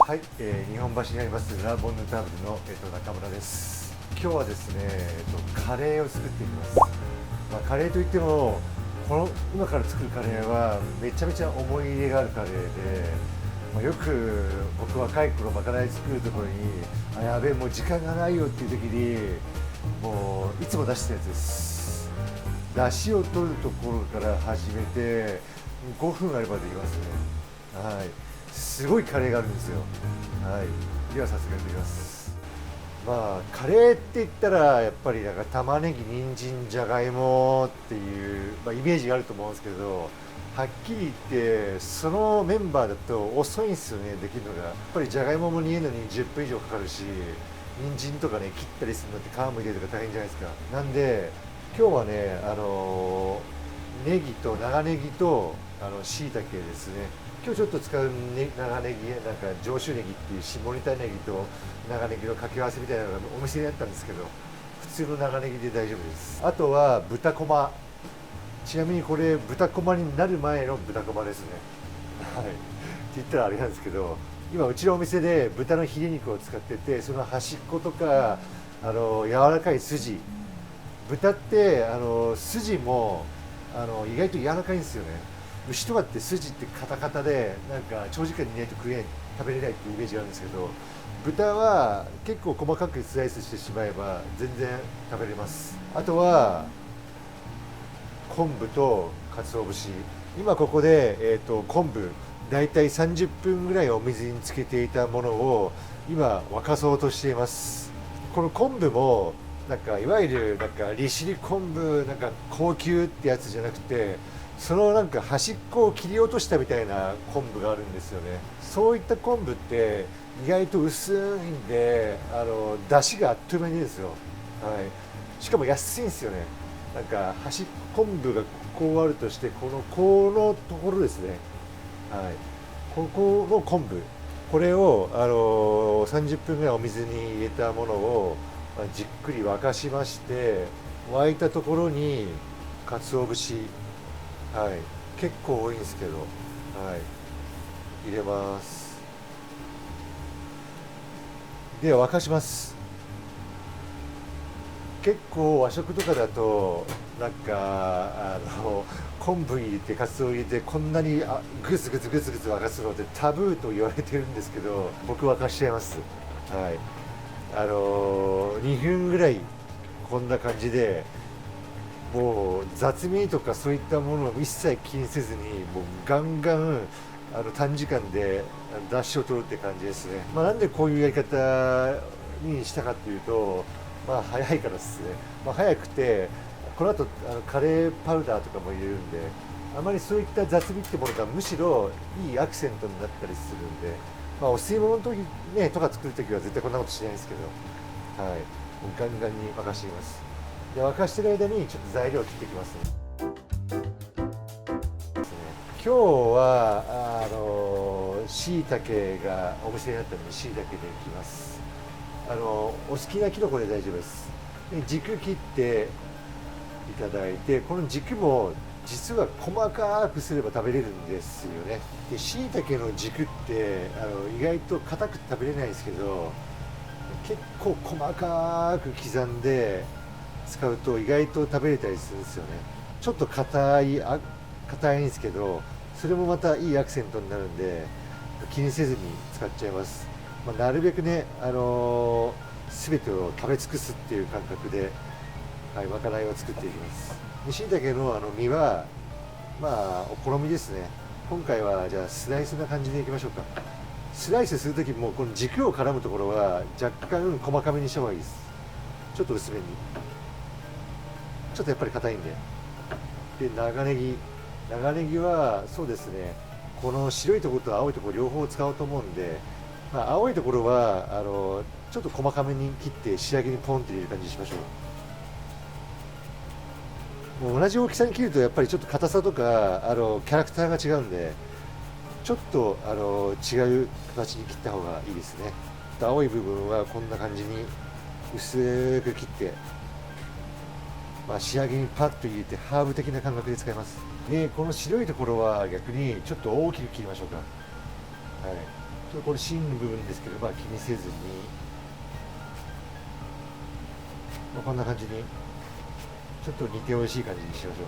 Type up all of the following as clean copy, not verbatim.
はい、日本橋にありますラ・ボンヌタブルの、中村です。今日はですね、カレーを作っていきます。カレーといっても今から作るカレーはめちゃめちゃ思い入れがあるカレーで、よく僕若い頃まかない作るところにやべえもう時間がないよっていう時にもういつも出してたやつです。出汁を取るところから始めて5分あればできますね。はい、すごいカレーがあるんですよ。はい、では早速やっていきます。カレーって言ったらやっぱりなんか玉ねぎ、人参、じゃがいもっていう、イメージがあると思うんですけど、はっきり言ってそのメンバーだと遅いんですよね、できるのが。やっぱりじゃがいもも煮えるのに10分以上かかるし、人参とかね切ったりするのって皮むいてとか大変じゃないですか。なんで今日はね、ネギと長ネギと椎茸ですね。今日ちょっと使う、長ネギ、なんか上州ネギっていう下仁田ネギと長ネギの掛け合わせみたいなのがお店にあったんですけど、普通の長ネギで大丈夫です。あとは豚こま。ちなみにこれ豚こまになる前の豚こまですね。はい。って言ったらあれなんですけど、今うちのお店で豚のヒレ肉を使ってて、その端っことか柔らかい筋、豚って筋も意外と柔らかいんですよね。牛とかって筋ってカタカタでなんか長時間煮ないと食べれないっていうイメージがあるんですけど、豚は結構細かくスライスしてしまえば全然食べれます。あとは昆布と鰹節。今ここで、昆布だいたい30分ぐらいお水につけていたものを今沸かそうとしています。この昆布もなんかいわゆるなんか利尻昆布なんか高級ってやつじゃなくて、そのなんか端っこを切り落としたみたいな昆布があるんですよね。そういった昆布って意外と薄いんで出汁があっという間にいいですよ。はい、しかも安いんですよね。なんか昆布がこうあるとして、このところですね。はい、ここの昆布、これを30分ぐらいお水に入れたものをじっくり沸かしまして、沸いたところに鰹節、はい、結構多いんですけど、はい、入れます。で沸かします。結構和食とかだとなんか昆布入れてカツオ入れてこんなにグツグツグツグツ沸かすのってタブーと言われてるんですけど、僕沸かしちゃいます。はい、2分ぐらいこんな感じで、もう雑味とかそういったものを一切気にせずにもうガンガン短時間で出汁を取るって感じですね。なんでこういうやり方にしたかっていうと、早いからですね。早くてこの後カレーパウダーとかも入れるんで、あまりそういった雑味ってものがむしろいいアクセントになったりするんで、お吸い物の時ねとか作る時は絶対こんなことしないんですけど、はい、もうガンガンに沸かしています。で沸かしてる間にちょっと材料を切っていきますね。今日は椎茸がお店にあったので椎茸でいきます。お好きなキノコで大丈夫です。で軸切っていただいて、この軸も実は細かくすれば食べれるんですよね。で椎茸の軸って意外と硬くて食べれないんですけど、結構細かく刻んで使うと意外と食べれたりするんですよね。ちょっと硬いんですけど、それもまたいいアクセントになるんで気にせずに使っちゃいます。なるべくね、全てを食べ尽くすっていう感覚で、はい、まかないを作っていきます。で椎茸の実はお好みですね。今回はじゃあスライスな感じでいきましょうか。スライスする時もこの軸を絡むところは若干細かめにした方がいいです。ちょっと薄めに、ちょっとやっぱり硬いんで。で長ネギはそうですね、この白いところと青いところ両方使おうと思うんで、青いところはちょっと細かめに切って仕上げにポンって入れる感じにしましょう。もう同じ大きさに切るとやっぱりちょっと硬さとかキャラクターが違うんで、ちょっと違う形に切った方がいいですね。青い部分はこんな感じに薄く切って、仕上げにパッと入れてハーブ的な感覚で使います。でこの白いところは逆にちょっと大きく切りましょうか。はい、これ芯の部分ですけど、気にせずに、こんな感じにちょっと煮て美味しい感じにしましょう。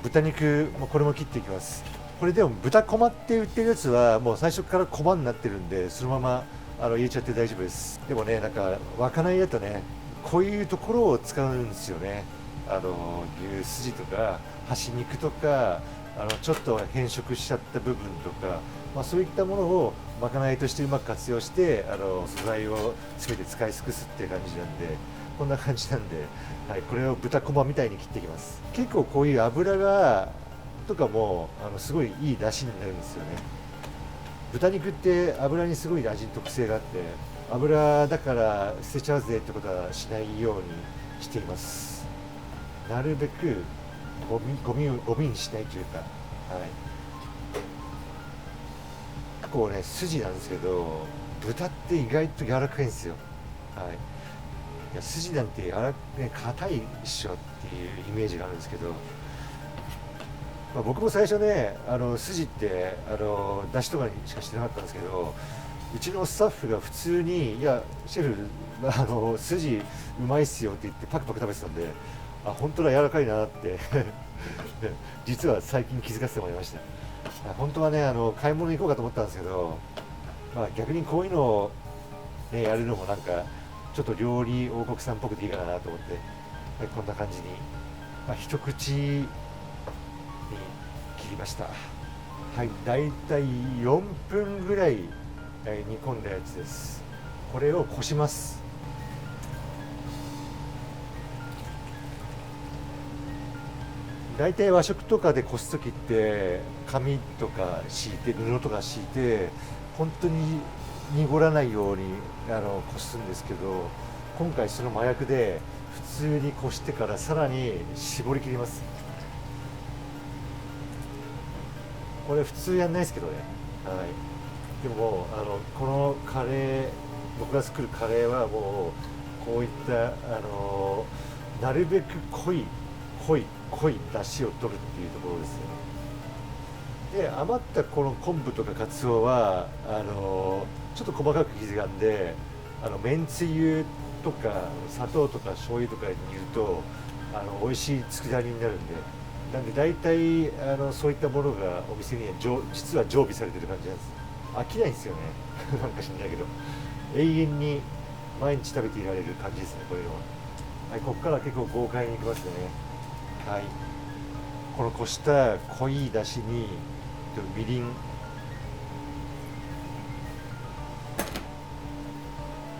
豚肉もこれも切っていきます。これでも豚こまって売ってるやつはもう最初からこまになってるんで、そのまま入れちゃって大丈夫です。でもね、なんかわかないだとね、こういうところを使うんですよね。牛すじとか端肉とか、ちょっと変色しちゃった部分とか、そういったものをまかないとしてうまく活用して、素材を全て使い尽くすっていう感じなんで、こんな感じなんで、はい、これを豚こまみたいに切っていきます。結構こういう油がとかもすごいいい出汁になるんですよね。豚肉って油にすごい味に特性があって、油だから捨てちゃうぜってことはしないようにしています。なるべくゴミにしないというか、はい、結構ね筋なんですけど、豚って意外と柔らかいんですよ。はい、いや筋なんて硬いっしょっていうイメージがあるんですけど、僕も最初ね筋って出汁とかにしかしてなかったんですけど、うちのスタッフが普通に「いやシェフ筋うまいっすよ」って言ってパクパク食べてたんで、本当だ柔らかいなって実は最近気づかせてもらいました。本当はね買い物行こうかと思ったんですけど、逆にこういうのを、ね、やるのもなんかちょっと料理王国さんっぽくていいかなと思って、こんな感じに、一口に切りました。はい、だいたい4分ぐらい煮込んだやつです。これをこします。だいたい和食とかでこす時って紙とか敷いて布とか敷いて本当に濁らないようにこすんですけど、今回その麻薬で普通にこしてからさらに絞り切ります。これ普通やんないですけどね。はい、でもこのカレー、僕が作るカレーはもうこういったなるべく濃い出汁を取るっていうところですよね。で余ったこの昆布とかカツオはちょっと細かく刻んでめんつゆとか砂糖とか醤油とかに煮ると美味しい佃煮になるんで、なんで大体そういったものがお店には実は常備されてる感じなんです。飽きないんですよねなんか知んないけど永遠に毎日食べていられる感じですね、こういうのは。はい、ここから結構豪快にいきますよね。はい、このこした濃い出汁にみりん、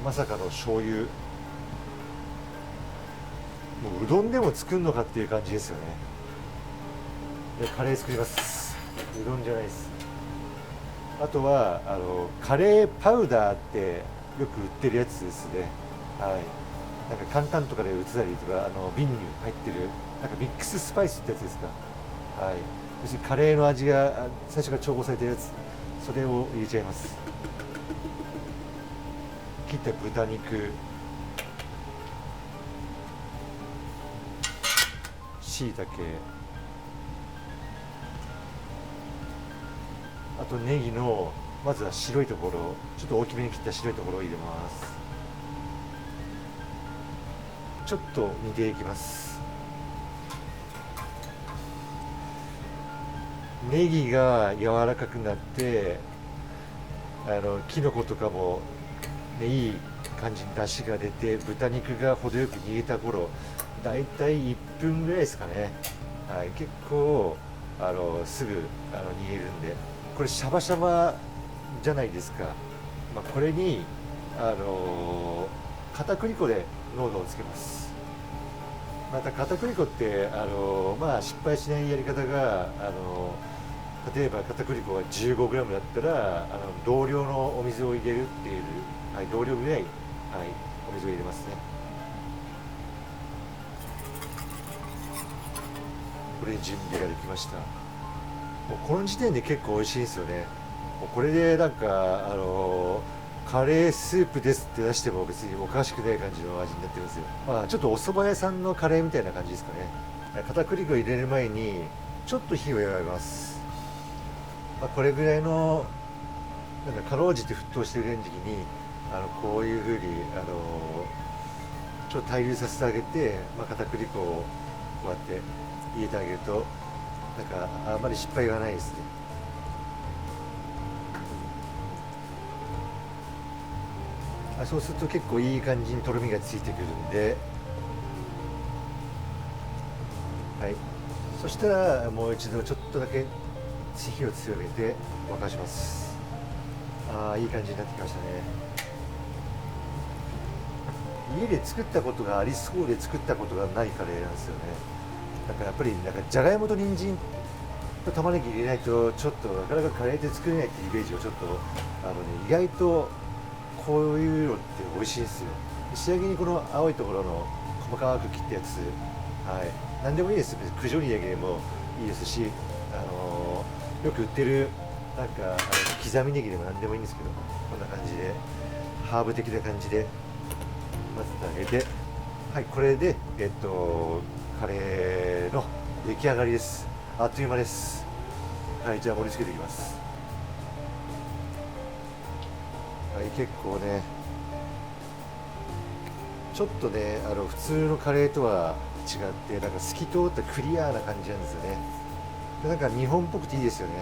まさかの醤油、もううどんでも作るのかっていう感じですよね。でカレー作ります。うどんじゃないです。あとはカレーパウダーってよく売ってるやつですね。はい、なんか簡単とかで売ってたりとか瓶に入ってるなんかミックススパイスってやつですか。はい、要するにカレーの味が最初から調合されてるやつ、それを入れちゃいます。切った豚肉、しいたけ、あとネギのまずは白いところ、ちょっと大きめに切った白いところを入れます。ちょっと煮ていきます。ネギが柔らかくなってきのことかも、ね、いい感じに出汁が出て豚肉が程よく煮えた頃、だいたい1分ぐらいですかね。はい、結構すぐ煮えるんで、これシャバシャバじゃないですか。これに片栗粉で濃度をつけます。また片栗粉って失敗しないやり方が例えば片栗粉が 15g だったら同量のお水を入れるっていう、はい、同量ぐらい、はい、お水を入れますね。これで準備ができました。もうこの時点で結構美味しいんですよね。もうこれでなんかカレースープですって出しても別におかしくない感じの味になってるんですよ。ちょっとお蕎麦屋さんのカレーみたいな感じですかね。片栗粉を入れる前にちょっと火を弱めます。これぐらいのなんかかろうじて沸騰してる時にこういうふうにちょっと対流させてあげて、片栗粉をこうやって入れてあげるとなんかあまり失敗がないですね。そうすると結構いい感じにとろみがついてくるんで、はい、そしたらもう一度ちょっとだけ火を強めて沸かします。いい感じになってきましたね。家で作ったことがありそうで作ったことがないカレーなんですよね。だからやっぱりじゃがいもと人参と玉ねぎ入れないとちょっとなかなかカレーって作れないっていうイメージをちょっと意外とこういうのって美味しいんですよ。仕上げにこの青いところの細かく切ったやつ、何でもいいです。九条ネギでもいいですし、よく売ってるなんか刻みネギでも何でもいいんですけど、こんな感じでハーブ的な感じで混ぜてあげて、これでカレーの出来上がりです。あっという間です。じゃあ盛り付けていきます。結構ね、ちょっとね普通のカレーとは違ってなんか透き通ったクリアな感じなんですよね。なんか日本っぽくていいですよね。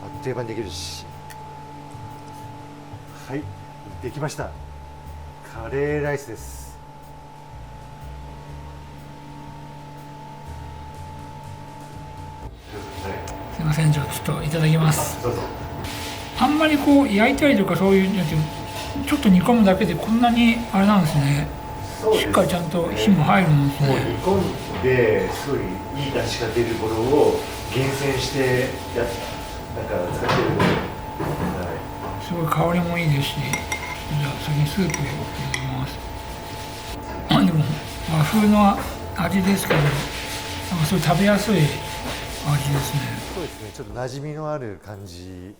あっという間にできるし。できました。カレーライスです。すいません、じゃあちょっといただきます。どうぞ。あんまりこう焼いたりとかそういうのってちょっと煮込むだけでこんなにあれなんですね。しっかりちゃんと火も入るんですね。もう煮込んですごいいい出汁が出るものを厳選してなんか使ってるので、すごい香りもいいですし、じゃあ先にスープをいただきます。でも和風の味ですけど、なんかすごい食べやすい味ですね。そうですね、ちょっと馴染みのある感じ、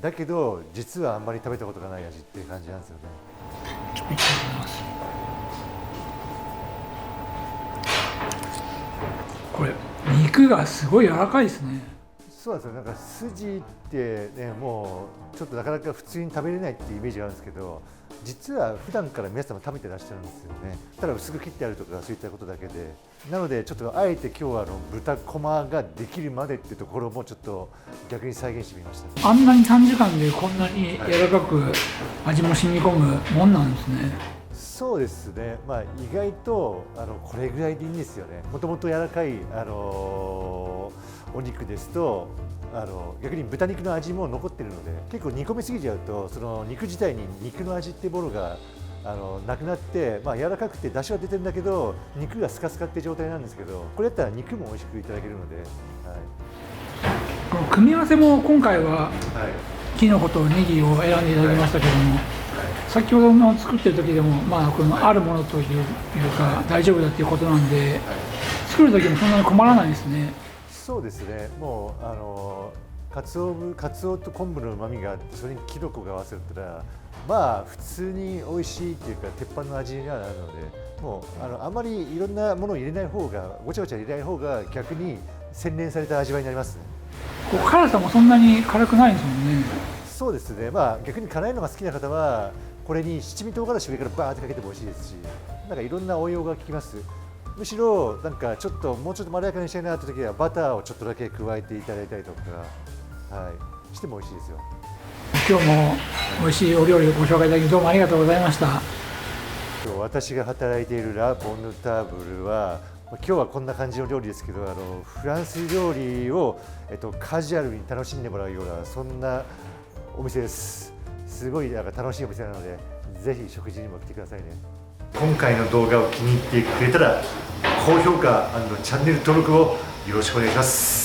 だけど実はあんまり食べたことがない味っていう感じなんですよね。ちょっといただきます。これ肉がすごい柔らかいですね。そうなんですよ。なんか筋ってね、もうちょっとなかなか普通に食べれないっていうイメージがあるんですけど、実は普段から皆様食べてらっしゃるんですよね。ただ薄く切ってあるとかそういったことだけで、なのでちょっとあえて今日は豚こまができるまでっていうところもちょっと逆に再現してみました。あんなに短時間でこんなに柔らかく味も染み込むもんなんですね。そうですね、意外とこれぐらいでいいんですよね。もともと柔らかい、お肉ですと逆に豚肉の味も残ってるので、結構煮込みすぎちゃうとその肉自体に肉の味っていうものがなくなって、柔らかくて出汁は出てるんだけど肉がスカスカって状態なんですけど、これだったら肉も美味しくいただけるので、この組み合わせも今回はキノコとネギを選んでいただきましたけども、先ほどの作ってる時でもこのあるものというか大丈夫だっていうことなんで、作る時もそんなに困らないですね。そうですね、もうかつおと昆布の旨味があって、それにキノコが合わせたら普通に美味しいっていうか鉄板の味にはなるので、もうあまりいろんなものを入れない方が、ごちゃごちゃ入れない方が逆に洗練された味わいになりますね。こう辛さもそんなに辛くないんですもんね。そうですね、逆に辛いのが好きな方はこれに七味唐辛子上からバーってかけても美味しいですし、なんかいろんな応用が効きます。むしろなんかもうちょっとまろやかにしたいなって時はバターをちょっとだけ加えていただいたりとか、しても美味しいですよ。今日も美味しいお料理をご紹介いただきどうもありがとうございました。今日私が働いているラ・ボヌタブルは、今日はこんな感じの料理ですけど、フランス料理を、カジュアルに楽しんでもらうようなそんなお店です。すごい楽しいお店なので、ぜひ食事にも来てくださいね。今回の動画を気に入ってくれたら高評価&チャンネル登録をよろしくお願いします。